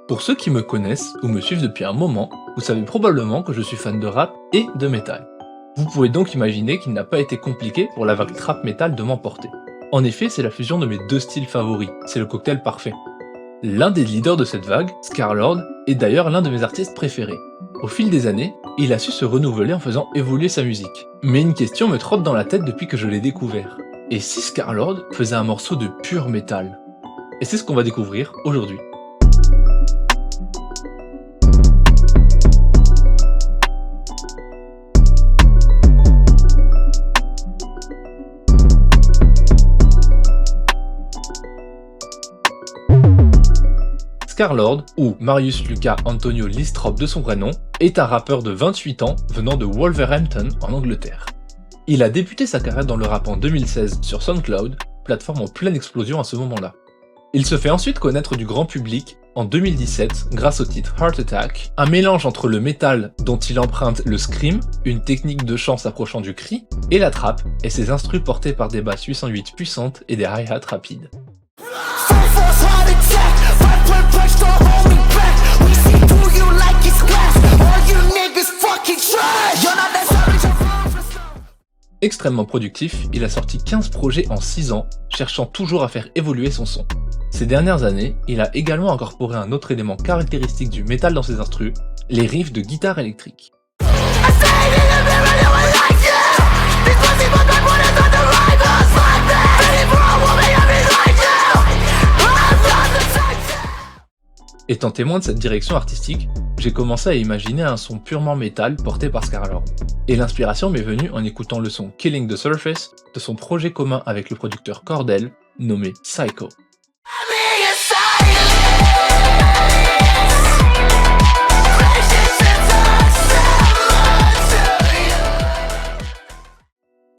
Pour ceux qui me connaissent ou me suivent depuis un moment, vous savez probablement que je suis fan de rap et de métal. Vous pouvez donc imaginer qu'il n'a pas été compliqué pour la vague trap metal de m'emporter. En effet, c'est la fusion de mes deux styles favoris, c'est le cocktail parfait. L'un des leaders de cette vague, Scarlord, est d'ailleurs l'un de mes artistes préférés. Au fil des années, il a su se renouveler en faisant évoluer sa musique. Mais une question me trotte dans la tête depuis que je l'ai découvert. Et si Scarlord faisait un morceau de pur métal? Et c'est ce qu'on va découvrir aujourd'hui. Scarlord, ou Marius Lucas Antonio Lystrop de son vrai nom, est un rappeur de 28 ans venant de Wolverhampton en Angleterre. Il a débuté sa carrière dans le rap en 2016 sur SoundCloud, plateforme en pleine explosion à ce moment-là. Il se fait ensuite connaître du grand public en 2017 grâce au titre Heart Attack, un mélange entre le métal dont il emprunte le scream, une technique de chant s'approchant du cri, et la trap et ses instrus portés par des basses 808 puissantes et des hi-hats rapides. Extrêmement productif, il a sorti 15 projets en 6 ans, cherchant toujours à faire évoluer son son. Ces dernières années, il a également incorporé un autre élément caractéristique du métal dans ses instrus, les riffs de guitare électrique. Étant témoin de cette direction artistique, j'ai commencé à imaginer un son purement métal porté par Scarlord. Et l'inspiration m'est venue en écoutant le son Killing the Surface de son projet commun avec le producteur Cordell, nommé Psycho.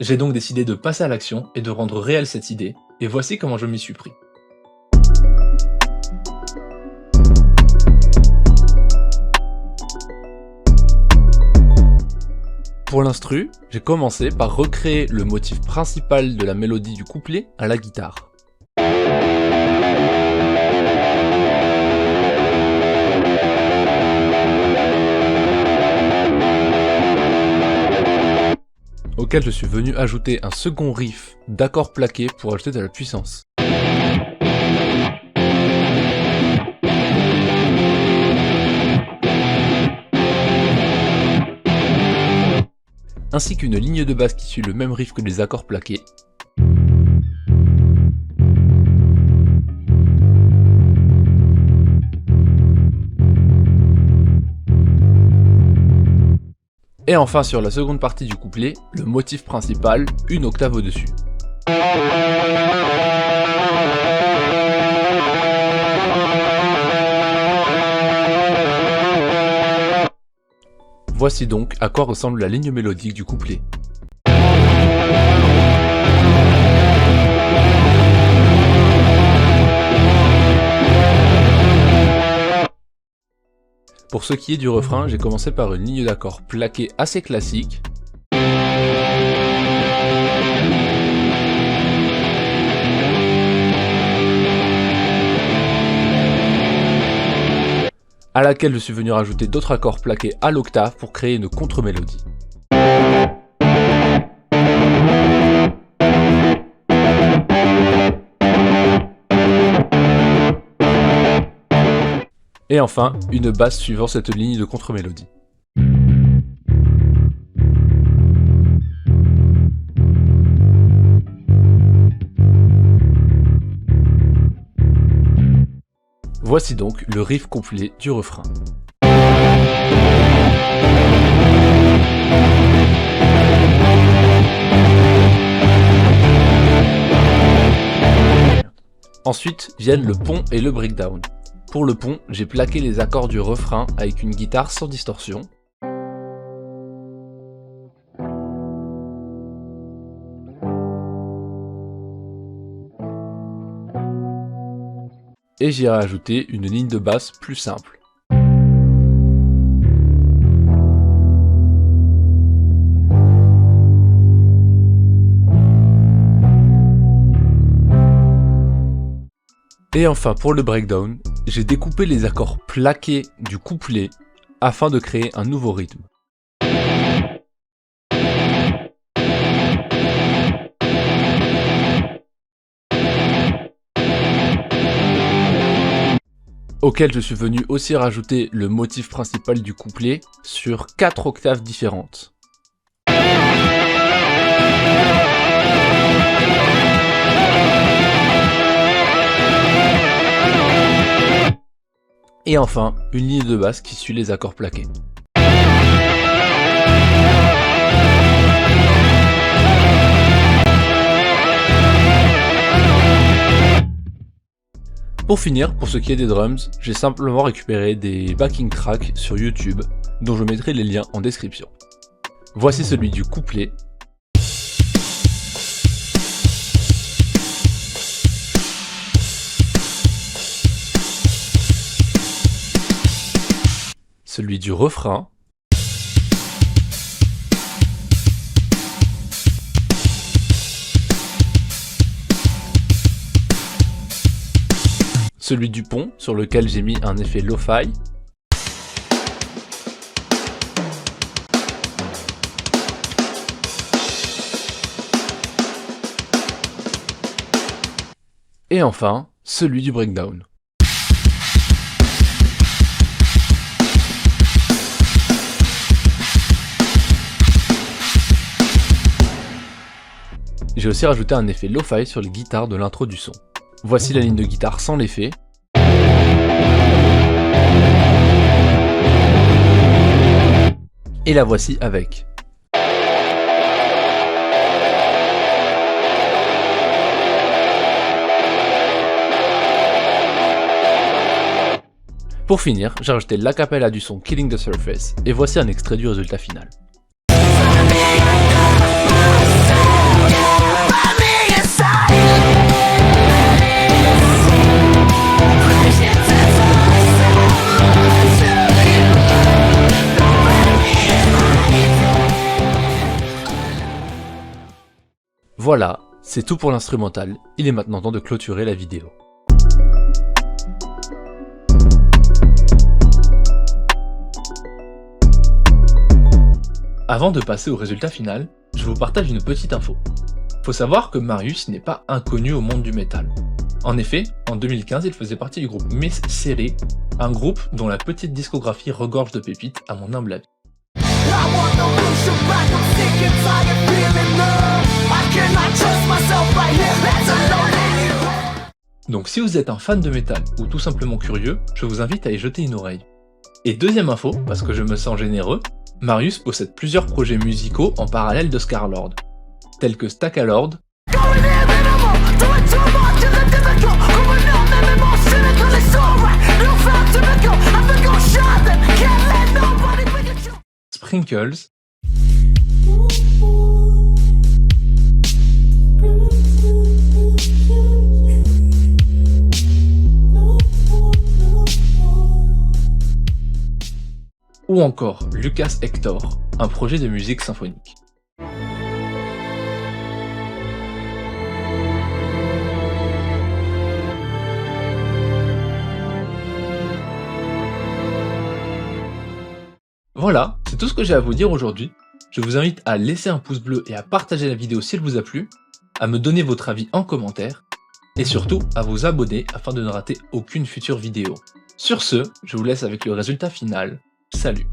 J'ai donc décidé de passer à l'action et de rendre réelle cette idée, et voici comment je m'y suis pris. Pour l'instru, j'ai commencé par recréer le motif principal de la mélodie du couplet à la guitare. Auquel je suis venu ajouter un second riff d'accords plaqués pour ajouter de la puissance. Ainsi qu'une ligne de basse qui suit le même riff que les accords plaqués. Et enfin sur la seconde partie du couplet, le motif principal, une octave au-dessus. Voici donc à quoi ressemble la ligne mélodique du couplet. Pour ce qui est du refrain, j'ai commencé par une ligne d'accords plaquée assez classique, à laquelle je suis venu rajouter d'autres accords plaqués à l'octave pour créer une contre-mélodie. Et enfin, une basse suivant cette ligne de contre-mélodie. Voici donc le riff complet du refrain. Ensuite viennent le pont et le breakdown. Pour le pont, j'ai plaqué les accords du refrain avec une guitare sans distorsion. Et j'y ai rajouté une ligne de basse plus simple. Et enfin pour le breakdown, j'ai découpé les accords plaqués du couplet afin de créer un nouveau rythme. Auquel je suis venu aussi rajouter le motif principal du couplet sur 4 octaves différentes. Et enfin, une ligne de basse qui suit les accords plaqués. Pour finir, pour ce qui est des drums, j'ai simplement récupéré des backing tracks sur YouTube, dont je mettrai les liens en description. Voici celui du couplet. Celui du refrain. Celui du pont, sur lequel j'ai mis un effet lo-fi. Et enfin, celui du breakdown. J'ai aussi rajouté un effet lo-fi sur les guitares de l'intro du son. Voici la ligne de guitare sans l'effet. Et la voici avec. Pour finir, j'ai rajouté l'acapella du son Killing the Surface, et voici un extrait du résultat final. Voilà, c'est tout pour l'instrumental, il est maintenant temps de clôturer la vidéo. Avant de passer au résultat final, je vous partage une petite info. Faut savoir que Marius n'est pas inconnu au monde du métal. En effet, en 2015, il faisait partie du groupe Miss Seri, un groupe dont la petite discographie regorge de pépites à mon humble avis. Donc si vous êtes un fan de métal ou tout simplement curieux, je vous invite à y jeter une oreille. Et deuxième info, parce que je me sens généreux, Marius possède plusieurs projets musicaux en parallèle de Scarlord, tels que Stackalord, Sprinkles, ou encore Lucas Hector, un projet de musique symphonique. Voilà, c'est tout ce que j'ai à vous dire aujourd'hui. Je vous invite à laisser un pouce bleu et à partager la vidéo si elle vous a plu, à me donner votre avis en commentaire, et surtout à vous abonner afin de ne rater aucune future vidéo. Sur ce, je vous laisse avec le résultat final. Salut!